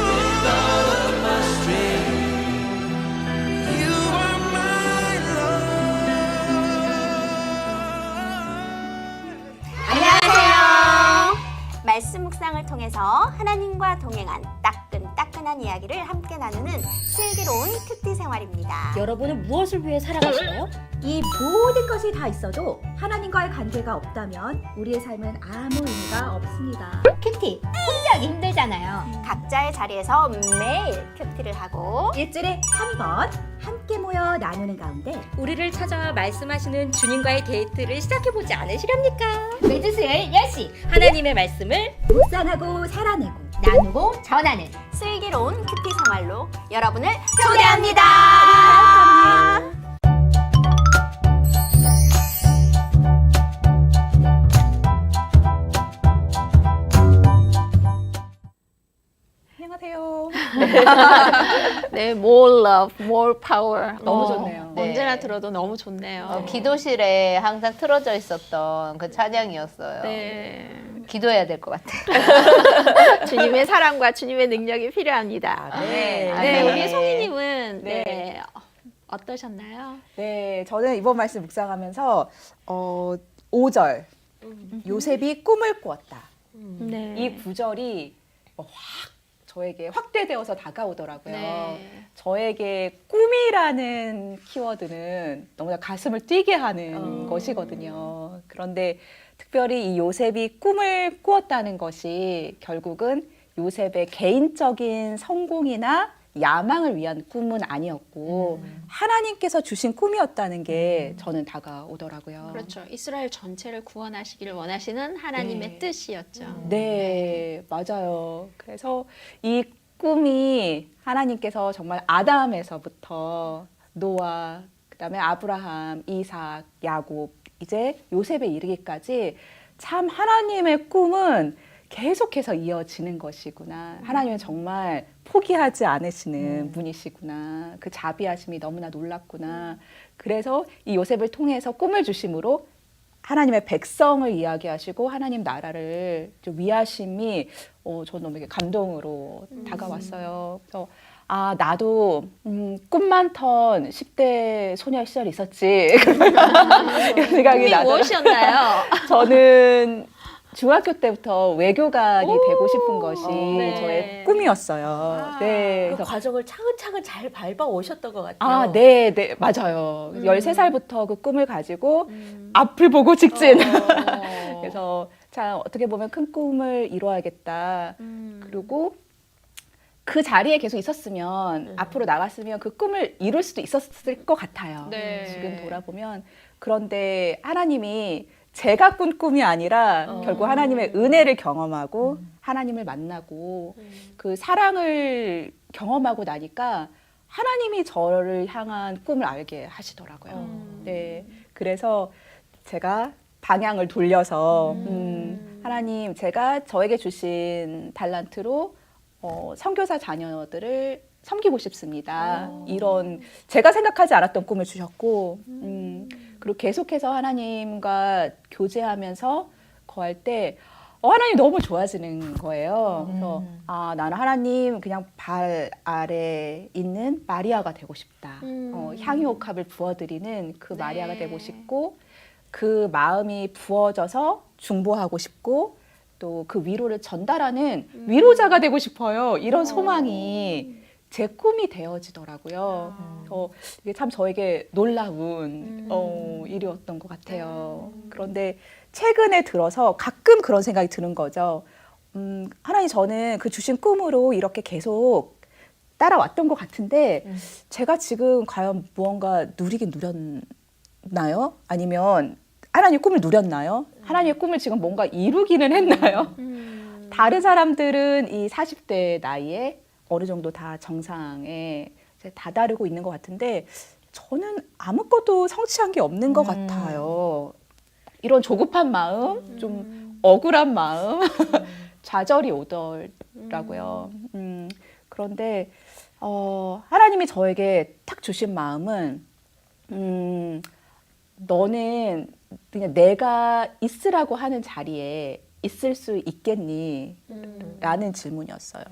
with all of my strength. You are my Lord. 안녕하세요. 말씀 묵상을 통해서 하나님과 동행한 따끈따끈한 이야기를 함께 나누는 슬기로운 큐티 생활입니다. 여러분은 무엇을 위해 살아가시나요? 이 모든 것이 다 있어도 하나님과의 관계가 없다면 우리의 삶은 아무 의미가 없습니다. 큐티 혼자 하기 힘들잖아요. 각자의 자리에서 매일 큐티를 하고 일주일에 한 번 함께 모여 나누는 가운데 우리를 찾아와 말씀하시는 주님과의 데이트를 시작해보지 않으시렵니까? 매주 수요일 10시 하나님의 말씀을 묵상하고 살아내고 나누고 전하는 슬기로운 큐티 생활로 여러분을 초대합니다. 안녕하세요. 네, more love, more power. 너무 좋네요. 네. 언제나 들어도 너무 좋네요. 기도실에 항상 틀어져 있었던 그 찬양이었어요. 네. 기도해야 될 것 같아요. 주님의 사랑과 주님의 능력이 필요합니다. 네. 네, 네. 우리 송이님은 네. 네. 어떠셨나요? 네, 저는 이번 말씀 묵상하면서 5절 요셉이 꿈을 꾸었다. 네. 이 구절이 확 저에게 확대되어서 다가오더라고요. 네. 저에게 꿈이라는 키워드는 너무나 가슴을 뛰게 하는 것이거든요. 그런데 특별히 이 요셉이 꿈을 꾸었다는 것이 결국은 요셉의 개인적인 성공이나 야망을 위한 꿈은 아니었고 하나님께서 주신 꿈이었다는 게 저는 다가오더라고요. 그렇죠. 이스라엘 전체를 구원하시기를 원하시는 하나님의 네. 뜻이었죠. 네, 맞아요. 그래서 이 꿈이 하나님께서 정말 아담에서부터 노아, 그다음에 아브라함, 이삭, 야곱, 이제 요셉에 이르기까지 참 하나님의 꿈은 계속해서 이어지는 것이구나. 하나님은 정말 포기하지 않으시는 분이시구나. 그 자비하심이 너무나 놀랍구나. 그래서 이 요셉을 통해서 꿈을 주심으로 하나님의 백성을 이야기하시고 하나님 나라를 좀 위하심이 저는 너무 감동으로 다가왔어요. 그래서 나도 꿈 많던 10대 소녀 시절이 있었지. 이런 생각이 꿈이 나더라고요. 무엇이었나요? 저는 중학교 때부터 외교관이 되고 싶은 것이 네. 저의 꿈이었어요. 네. 그 그래서 과정을 차근차근 잘 밟아 오셨던 것 같아요. 네, 네, 맞아요. 13살부터 그 꿈을 가지고 앞을 보고 직진. 그래서 참 어떻게 보면 큰 꿈을 이루어야겠다. 그리고 그 자리에 계속 있었으면 앞으로 나갔으면 그 꿈을 이룰 수도 있었을 것 같아요. 네. 지금 돌아보면. 그런데 하나님이 제가 꾼 꿈이 아니라 결국 하나님의 은혜를 경험하고 하나님을 만나고 그 사랑을 경험하고 나니까 하나님이 저를 향한 꿈을 알게 하시더라고요. 네, 그래서 제가 방향을 돌려서 하나님 제가 저에게 주신 달란트로 선교사 자녀들을 섬기고 싶습니다. 이런 제가 생각하지 않았던 꿈을 주셨고 그리고 계속해서 하나님과 교제하면서 거할 때 하나님 너무 좋아지는 거예요. 그래서 나는 하나님 그냥 발 아래 있는 마리아가 되고 싶다. 향유옥합을 부어드리는 그 마리아가 되고 싶고 그 마음이 부어져서 중보하고 싶고 또 그 위로를 전달하는 위로자가 되고 싶어요. 이런 소망이 제 꿈이 되어지더라고요. 이게 참 저에게 놀라운 일이었던 것 같아요. 그런데 최근에 들어서 가끔 그런 생각이 드는 거죠. 하나님 저는 그 주신 꿈으로 이렇게 계속 따라왔던 것 같은데 제가 지금 과연 무언가 누리긴 누렸나요? 아니면 하나님의 꿈을 누렸나요? 하나님의 꿈을 지금 뭔가 이루기는 했나요? 다른 사람들은 이 40대 나이에 어느 정도 다 정상에 다다르고 있는 것 같은데 저는 아무것도 성취한 게 없는 것 같아요. 이런 조급한 마음, 좀 억울한 마음, 좌절이 오더라고요. 그런데 하나님이 저에게 탁 주신 마음은 너는 그냥 내가 있으라고 하는 자리에 있을 수 있겠니? 라는 질문이었어요.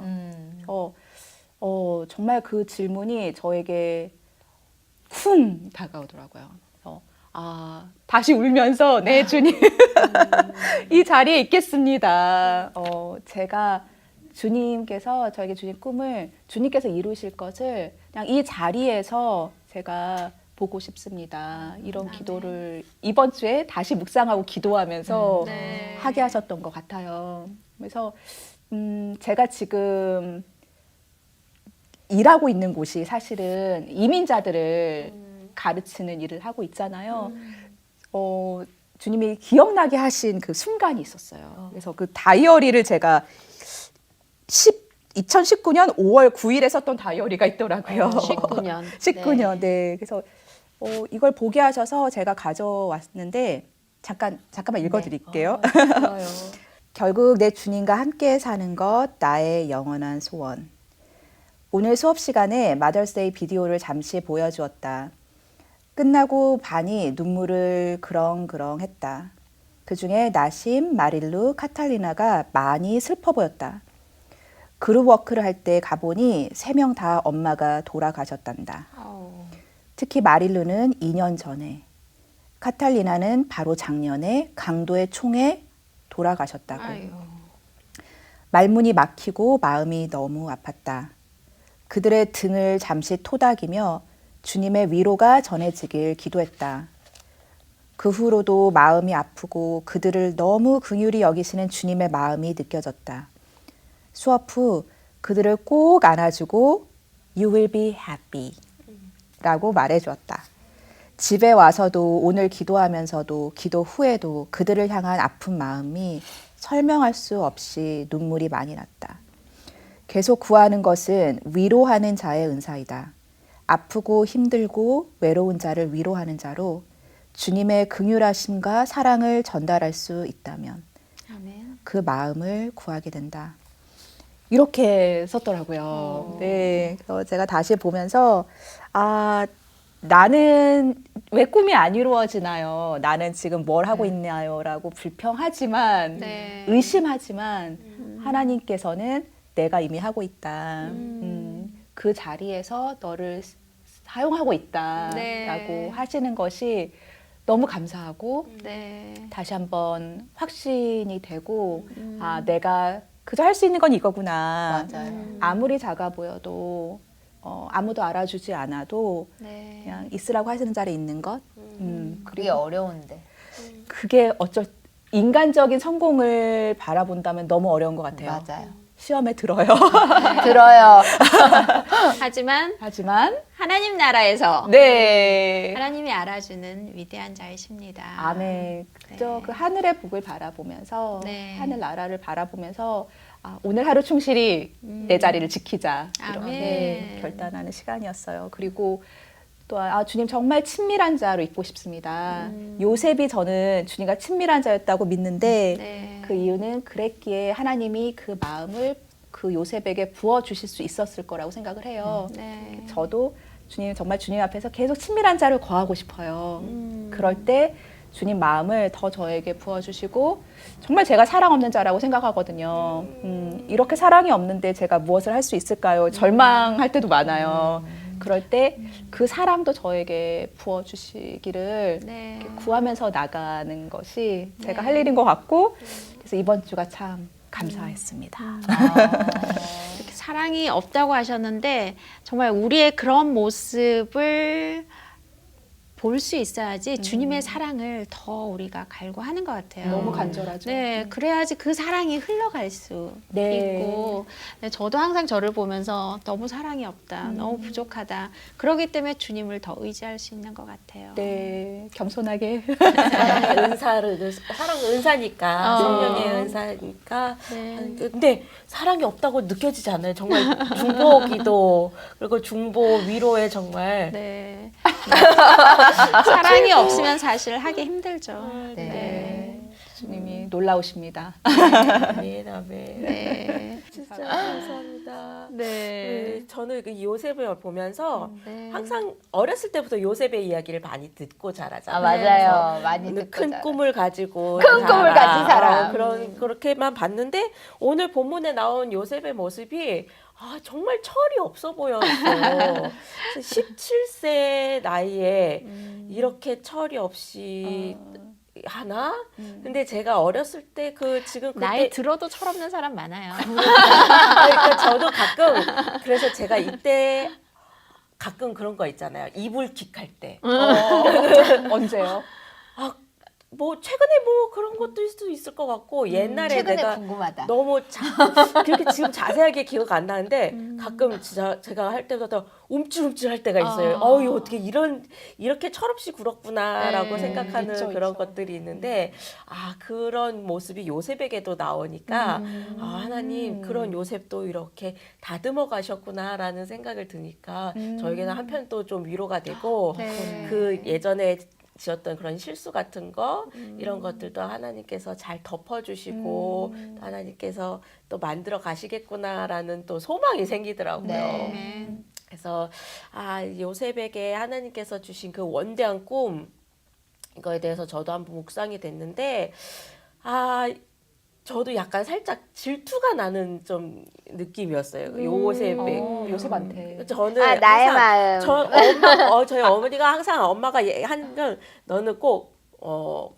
정말 그 질문이 저에게 쿵 다가오더라고요. 다시 울면서 네 주님 이 자리에 있겠습니다. 제가 주님께서 저에게 주신 꿈을 주님께서 이루실 것을 그냥 이 자리에서 제가 보고 싶습니다. 이런 기도를 이번 주에 다시 묵상하고 기도하면서 네. 하게 하셨던 것 같아요. 그래서 제가 지금 일하고 있는 곳이 사실은 이민자들을 가르치는 일을 하고 있잖아요. 주님이 기억나게 하신 그 순간이 있었어요. 그래서 그 다이어리를 제가 2019년 5월 9일에 썼던 다이어리가 있더라고요. 19년. 19년. 네. 그래서 이걸 보게 하셔서 제가 가져왔는데 잠깐만 읽어드릴게요. 좋아요. 결국 내 주님과 함께 사는 것 나의 영원한 소원. 오늘 수업 시간에 마더스데이 비디오를 잠시 보여주었다. 끝나고 반이 눈물을 그렁그렁 했다. 그중에 나심, 마릴루, 카탈리나가 많이 슬퍼 보였다. 그룹 워크를 할 때 가보니 3명 다 엄마가 돌아가셨단다. 특히 마릴루는 2년 전에, 카탈리나는 바로 작년에 강도의 총에 돌아가셨다고. 말문이 막히고 마음이 너무 아팠다. 그들의 등을 잠시 토닥이며 주님의 위로가 전해지길 기도했다. 그 후로도 마음이 아프고 그들을 너무 긍휼히 여기시는 주님의 마음이 느껴졌다. 수업 후 그들을 꼭 안아주고 You will be happy 라고 말해주었다. 집에 와서도 오늘 기도하면서도 기도 후에도 그들을 향한 아픈 마음이 설명할 수 없이 눈물이 많이 났다. 계속 구하는 것은 위로하는 자의 은사이다. 아프고 힘들고 외로운 자를 위로하는 자로 주님의 긍휼하심과 사랑을 전달할 수 있다면 그 마음을 구하게 된다. 이렇게 썼더라고요. 네, 그래서 제가 다시 보면서 나는 왜 꿈이 안 이루어지나요? 나는 지금 뭘 하고 있나요? 라고 불평하지만 네. 의심하지만 하나님께서는 내가 이미 하고 있다. 그 자리에서 너를 사용하고 있다라고 네. 하시는 것이 너무 감사하고 네. 다시 한번 확신이 되고 내가 그저 할 수 있는 건 이거구나. 맞아요. 아무리 작아 보여도 아무도 알아주지 않아도 네. 그냥 있으라고 하시는 자리에 있는 것. 그게 어려운데. 그게 인간적인 성공을 바라본다면 너무 어려운 것 같아요. 맞아요. 시험에 들어요. 들어요. 하지만 하지만 하나님 나라에서 네. 하나님이 알아주는 위대한 자이십니다. 아멘. 그저 네. 그 하늘의 복을 바라보면서 네. 하늘 나라를 바라보면서 오늘 하루 충실히 내 자리를 지키자 이렇게 아멘. 결단하는 시간이었어요. 그리고 또 주님 정말 친밀한 자로 있고 싶습니다. 요셉이 저는 주님과 친밀한 자였다고 믿는데 네. 그 이유는 그랬기에 하나님이 그 마음을 그 요셉에게 부어주실 수 있었을 거라고 생각을 해요. 네. 저도 정말 주님 앞에서 계속 친밀한 자를 거하고 싶어요. 그럴 때 주님 마음을 더 저에게 부어주시고 정말 제가 사랑 없는 자라고 생각하거든요. 이렇게 사랑이 없는데 제가 무엇을 할 수 있을까요? 절망할 때도 많아요. 그럴 때 그 사랑도 저에게 부어주시기를 네. 이렇게 구하면서 나가는 것이 제가 할 일인 것 같고 그래서 이번 주가 참 감사했습니다. 이렇게 사랑이 없다고 하셨는데 정말 우리의 그런 모습을 볼 수 있어야지 주님의 사랑을 더 우리가 갈구하는 것 같아요. 너무 간절하죠. 네, 그래야지 그 사랑이 흘러갈 수 네. 있고 네, 저도 항상 저를 보면서 너무 사랑이 없다, 너무 부족하다. 그렇기 때문에 주님을 더 의지할 수 있는 것 같아요. 네, 겸손하게. 사랑의 은사를 사랑은 은사니까 성령의 은사니까 네. 근데 사랑이 없다고 느껴지지 않아요. 정말 중보기도 그리고 중보 위로에 정말 네. 사랑이 없으면 사실 하기 힘들죠. 네. 주님이 놀라우십니다. 아멘 아멘. 네. 진짜 감사합니다. 네. 저는 그 요셉을 보면서 네. 항상 어렸을 때부터 요셉의 이야기를 많이 듣고 자라잖아요. 맞아요. 많이 오늘 듣고 큰 자라요. 꿈을 가지고 큰 꿈을 가진 사람. 그렇게만 봤는데 오늘 본문에 나온 요셉의 모습이 정말 철이 없어 보였어요. 17세 나이에 이렇게 철이 없이 하나? 근데 제가 어렸을 때 지금 그때 나이 들어도 철없는 사람 많아요. 그러니까 저도 가끔 그래서 제가 이때 가끔 그런 거 있잖아요. 이불킥 할 때. 언제요? 뭐 최근에 뭐 그런 것도 있을 것 같고 옛날에 최근에 내가 궁금하다. 너무 그렇게 지금 자세하게 기억 안 나는데 가끔 진짜 제가 할 때마다 움찔움찔 할 때가 있어요. 이거 어떻게 이렇게 철없이 굴었구나라고 네, 생각하는 있죠, 그런 있죠. 것들이 있는데 그런 모습이 요셉에게도 나오니까 하나님 그런 요셉도 이렇게 다듬어 가셨구나라는 생각을 드니까 저에게는 한편 또 좀 위로가 되고 네. 그 예전에 지었던 그런 실수 같은 거 이런 것들도 하나님께서 잘 덮어주시고 또 하나님께서 또 만들어 가시겠구나라는 또 소망이 생기더라고요. 네. 그래서 요셉에게 하나님께서 주신 그 원대한 꿈 이거에 대해서 저도 한번 묵상이 됐는데 저도 약간 살짝 질투가 나는 좀 느낌이었어요. 요셉의 요셉한테. 저는 나의 항상 마음. 저희 어머니가 항상 엄마가 한 건 너는 꼭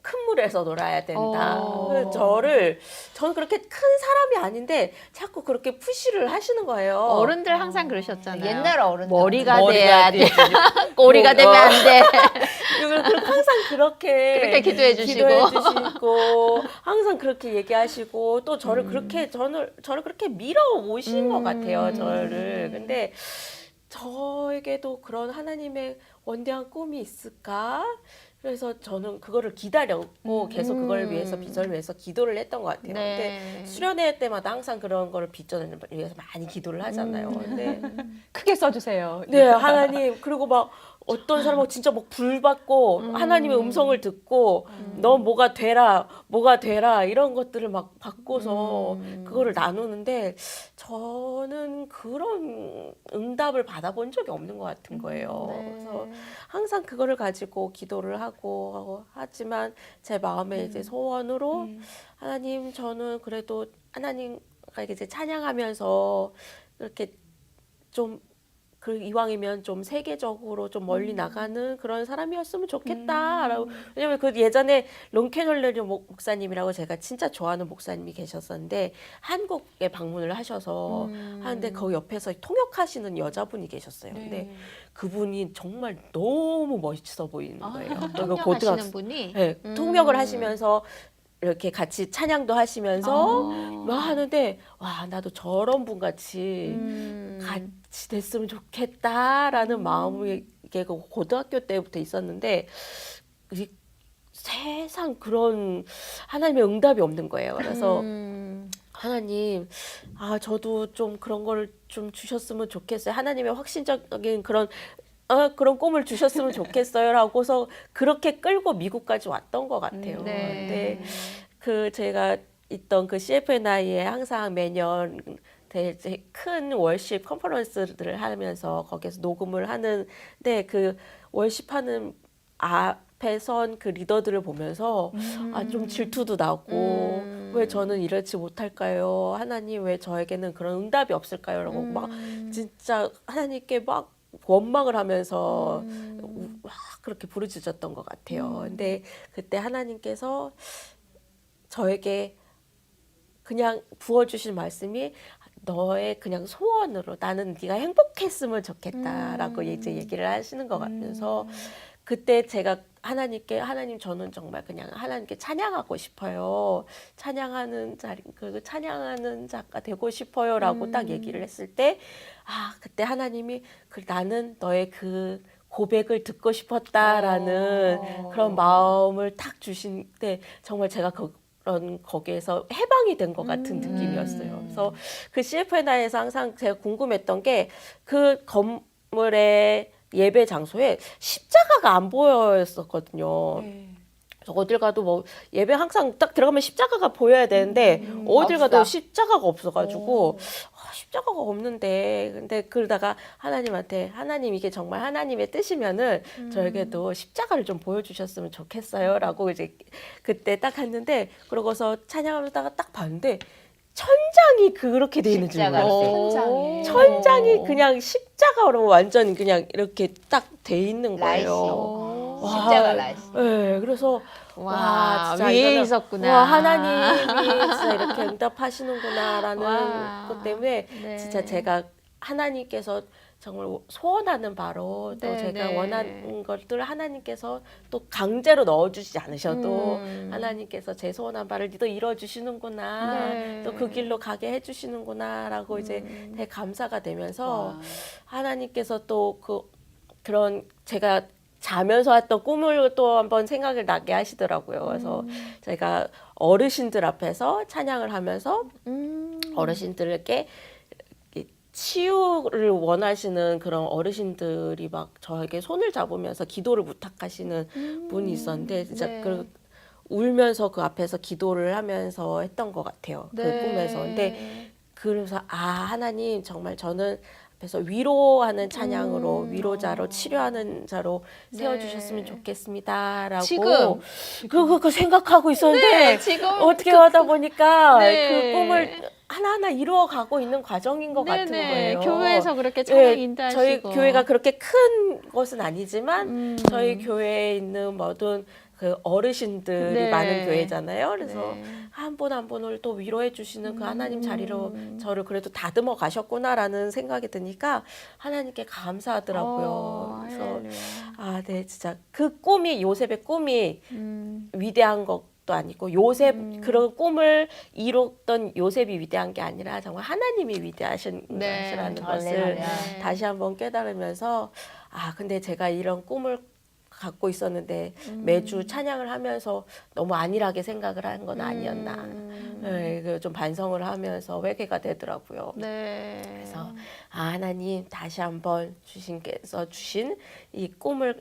큰 물에서 놀아야 된다. 그래서 저는 그렇게 큰 사람이 아닌데 자꾸 그렇게 푸시를 하시는 거예요. 어른들 항상 그러셨잖아요. 옛날 어른들. 머리가 돼야 돼. 꼬리가 되면 안 돼. 항상 그렇게 기도해 주시고. 기도해 주시고 항상 그렇게 얘기하시고 또 저를 그렇게 저를 그렇게 밀어 오신 것 같아요. 저를. 근데 저에게도 그런 하나님의 원대한 꿈이 있을까? 그래서 저는 그거를 기다렸고 계속 그걸 위해서 빚을 위해서 기도를 했던 것 같아요. 근데 수련회 때마다 항상 그런 거를 빚전을 위해서 많이 기도를 하잖아요. 근데 크게 써주세요. 네, 하나님. 그리고 막 어떤 사람은 진짜 막 불받고 하나님의 음성을 듣고 너 뭐가 되라 이런 것들을 막 받고서 그거를 나누는데 저는 그런 응답을 받아본 적이 없는 것 같은 거예요. 그래서 항상 그거를 가지고 기도를 하고 하지만 제 마음에 이제 소원으로 하나님 저는 그래도 하나님과 이제 찬양하면서 이렇게 좀 이왕이면 좀 세계적으로 좀 멀리 나가는 그런 사람이었으면 좋겠다라고. 왜냐면 그 예전에 롱캐널레리 목사님이라고 제가 진짜 좋아하는 목사님이 계셨었는데 한국에 방문을 하셔서 하는데 그 옆에서 통역하시는 여자분이 계셨어요. 근데 그분이 정말 너무 멋있어 보이는 거예요. 통역하시는 분이 네, 통역을 하시면서 이렇게 같이 찬양도 하시면서 막 하는데 와 나도 저런 분 같이 같이 됐으면 좋겠다라는 마음이 이게 고등학교 때부터 있었는데 세상 그런 하나님의 응답이 없는 거예요. 그래서 하나님 저도 좀 그런 거를 좀 주셨으면 좋겠어요. 하나님의 확신적인 그런 꿈을 주셨으면 좋겠어요. 라고서 그렇게 끌고 미국까지 왔던 것 같아요. 근데 제가 있던 그 CFNI에 항상 매년 되게 큰 월십 컨퍼런스들을 하면서 거기서 녹음을 하는데 그 월십하는 앞에 선 그 리더들을 보면서 좀 질투도 나고 왜 저는 이렇지 못할까요? 하나님 왜 저에게는 그런 응답이 없을까요? 라고 막 진짜 하나님께 막 원망을 하면서 막 그렇게 부르짖었던 것 같아요. 근데 그때 하나님께서 저에게 그냥 부어주신 말씀이 너의 그냥 소원으로 나는 네가 행복했으면 좋겠다라고 이제 얘기를 하시는 것 같면서 그때 제가 하나님 저는 정말 그냥 하나님께 찬양하고 싶어요. 찬양하는 자가 되고 싶어요라고 딱 얘기를 했을 때 그때 하나님이 나는 너의 그 고백을 듣고 싶었다라는 그런 마음을 딱 주신 때 정말 제가 거기에서 해방이 된 것 같은 느낌이었어요. 그래서 그 CFNI에서 항상 제가 궁금했던 게 그 건물의 예배 장소에 십자가가 안 보였었거든요. 그래서 어딜 가도 뭐 예배 항상 딱 들어가면 십자가가 보여야 되는데 어딜 가도 십자가가 없어가지고 십자가가 없는데 근데 그러다가 하나님한테 하나님 이게 정말 하나님의 뜻이면은 저에게도 십자가를 좀 보여주셨으면 좋겠어요라고 이제 그때 딱 했는데 그러고서 찬양하다가 딱 봤는데 천장이 그렇게 돼 있는 줄 몰랐어요. 천장이 그냥 십자가로 완전 그냥 이렇게 딱 돼 있는 거예요. 십자가 라이스. 네, 그래서 진짜 위에 이거는 있었구나. 하나님이 진짜 이렇게 응답하시는구나라는 것 때문에 진짜 제가 하나님께서 정말 소원하는 바로 또 제가 원하는 것들을 하나님께서 또 강제로 넣어주지 않으셔도 하나님께서 제 소원한 바를 또 이뤄주시는구나 또 그 길로 가게 해주시는구나라고 이제 되게 감사가 되면서 하나님께서 또 그런 제가 자면서 했던 꿈을 또 한번 생각을 나게 하시더라고요. 그래서 제가 어르신들 앞에서 찬양을 하면서 어르신들에게 치유를 원하시는 그런 어르신들이 막 저에게 손을 잡으면서 기도를 부탁하시는 분이 있었는데 진짜 네. 울면서 그 앞에서 기도를 하면서 했던 것 같아요. 그 네. 꿈에서. 근데 그래서 하나님 정말 저는 앞에서 위로하는 찬양으로 위로자로 치료하는 자로 세워주셨으면 좋겠습니다라고 지금 그 생각하고 있었는데 지금 어떻게 하다 보니까 네. 그 꿈을 하나하나 이루어가고 있는 과정인 것 같은 거예요. 교회에서 그렇게 찬양 네, 인도하시고 저희 교회가 그렇게 큰 것은 아니지만 저희 음. 교회에 있는 모든 그 어르신들이 네. 많은 교회잖아요. 그래서 네. 한 분 한 분을 또 위로해 주시는 그 하나님 자리로 저를 그래도 다듬어 가셨구나라는 생각이 드니까 하나님께 감사하더라고요. 그래서 할렐루야. 네, 진짜 그 꿈이 요셉의 꿈이 위대한 것도 아니고 그런 꿈을 이뤘던 요셉이 위대한 게 아니라 정말 하나님이 위대하신 네. 것이라는 할렐루야. 것을 네. 다시 한번 깨달으면서 근데 제가 이런 꿈을 갖고 있었는데 매주 찬양을 하면서 너무 안일하게 생각을 한 건 아니었나. 네, 좀 반성을 하면서 회개가 되더라고요. 네. 그래서 하나님 다시 한번 주신께서 주신 이 꿈을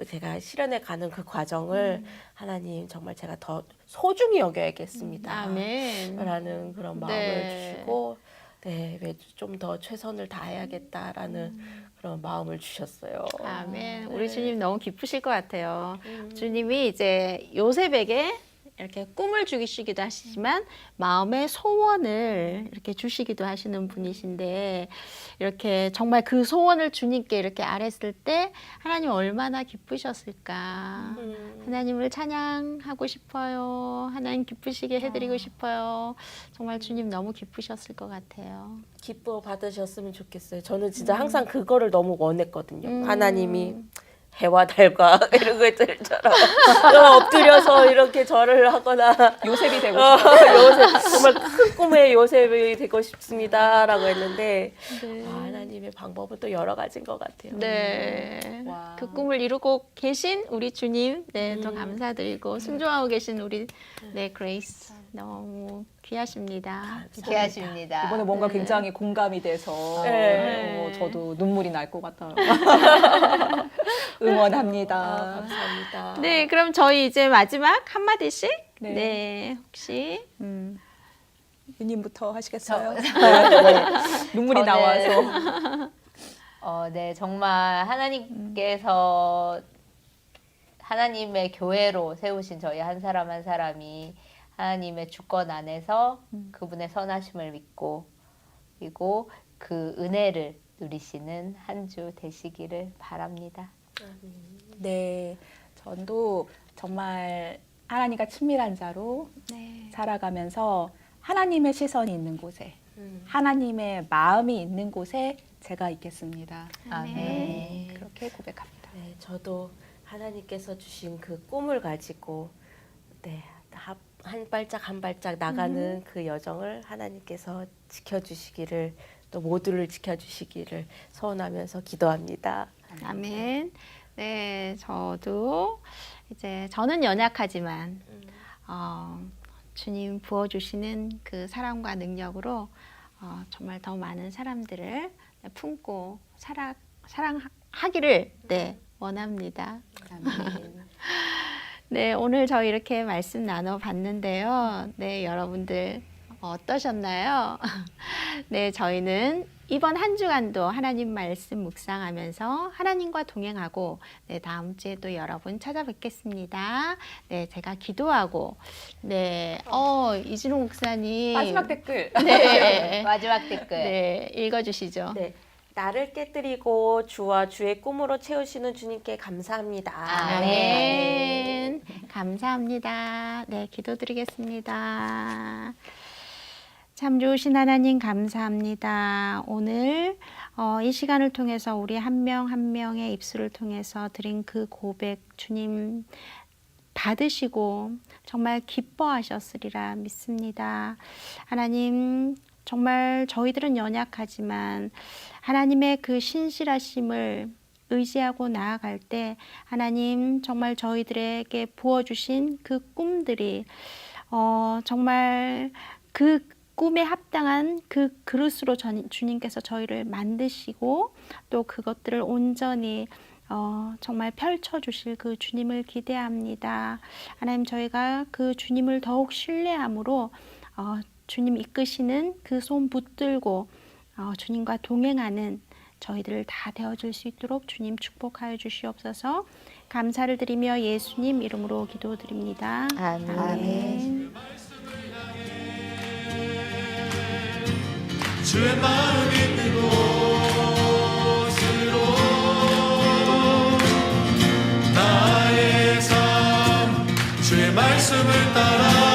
제가 실현해 가는 그 과정을 하나님 정말 제가 더 소중히 여겨야겠습니다. 아멘. 라는 그런 마음을 네. 주시고 매주 좀 더 최선을 다해야겠다라는 그런 마음을 주셨어요. 아멘. 우리 주님 너무 기쁘실 것 같아요. 주님이 이제 요셉에게 이렇게 꿈을 주시기도 하시지만 마음의 소원을 이렇게 주시기도 하시는 분이신데 이렇게 정말 그 소원을 주님께 이렇게 아뢰었을 때 하나님 얼마나 기쁘셨을까. 하나님을 찬양하고 싶어요. 하나님 기쁘시게 해드리고 싶어요. 정말 주님 너무 기쁘셨을 것 같아요. 기뻐 받으셨으면 좋겠어요. 저는 진짜 항상 그거를 너무 원했거든요. 하나님이 해와 달과 이런 것들처럼 엎드려서 이렇게 절을 하거나 요셉이 되고 싶어요. 요셉 정말 큰 꿈의 요셉이 되고 싶습니다라고 했는데 하나님의 방법은 또 여러 가지인 것 같아요. 네. 와. 그 꿈을 이루고 계신 우리 주님, 더 감사드리고 순종하고 계신 우리 그레이스 너무 귀하십니다. 기하십니다. 이번에 뭔가 굉장히 공감이 돼서 네. 저도 눈물이 날 것 같아요. 응원합니다. 감사합니다. 네, 그럼 저희 이제 마지막 한마디씩 네. 혹시 유님부터 하시겠어요? 네. 눈물이 저는- 나와서. 네, 정말 하나님께서 하나님의 교회로 세우신 저희 한 사람 한 사람이 하나님의 주권 안에서 그분의 선하심을 믿고 그리고 그 은혜를 누리시는 한 주 되시기를 바랍니다. 네, 전도 정말 하나님과 친밀한 자로 살아가면서 하나님의 시선이 있는 곳에, 하나님의 마음이 있는 곳에 제가 있겠습니다. 아멘. 그렇게 고백합니다. 네, 저도 하나님께서 주신 그 꿈을 가지고 한 발짝 한 발짝 나가는 그 여정을 하나님께서 지켜주시기를 또 모두를 지켜주시기를 소원하면서 기도합니다. 아멘. 네, 저도 이제 저는 연약하지만 주님 부어주시는 그 사랑과 능력으로 정말 더 많은 사람들을 품고 사랑하기를 원합니다. 네, 오늘 저희 이렇게 말씀 나눠봤는데요. 네, 여러분들 어떠셨나요? 네, 저희는 이번 한 주간도 하나님 말씀 묵상하면서 하나님과 동행하고 다음 주에 또 여러분 찾아뵙겠습니다. 네, 제가 기도하고 이진호 목사님 마지막 댓글. 네, 마지막 댓글. 네, 읽어주시죠. 네, 나를 깨뜨리고 주와 주의 꿈으로 채우시는 주님께 감사합니다. 아멘. 감사합니다. 네, 기도드리겠습니다. 참 좋으신 하나님 감사합니다. 오늘 이 시간을 통해서 우리 한 명 한 명의 입술을 통해서 드린 그 고백 주님 받으시고 정말 기뻐하셨으리라 믿습니다. 하나님 정말 저희들은 연약하지만 하나님의 그 신실하심을 의지하고 나아갈 때 하나님 정말 저희들에게 부어주신 그 꿈들이 정말 그 꿈에 합당한 그 그릇으로 주님께서 저희를 만드시고 또 그것들을 온전히 정말 펼쳐주실 그 주님을 기대합니다. 하나님, 저희가 그 주님을 더욱 신뢰함으로 주님 이끄시는 그 손 붙들고 주님과 동행하는 저희들을 다 되어줄 수 있도록 주님 축복하여 주시옵소서. 감사를 드리며 예수님 이름으로 기도드립니다. 아멘. 주의 마음 있는 곳으로 나의 삶 주의 말씀을 따라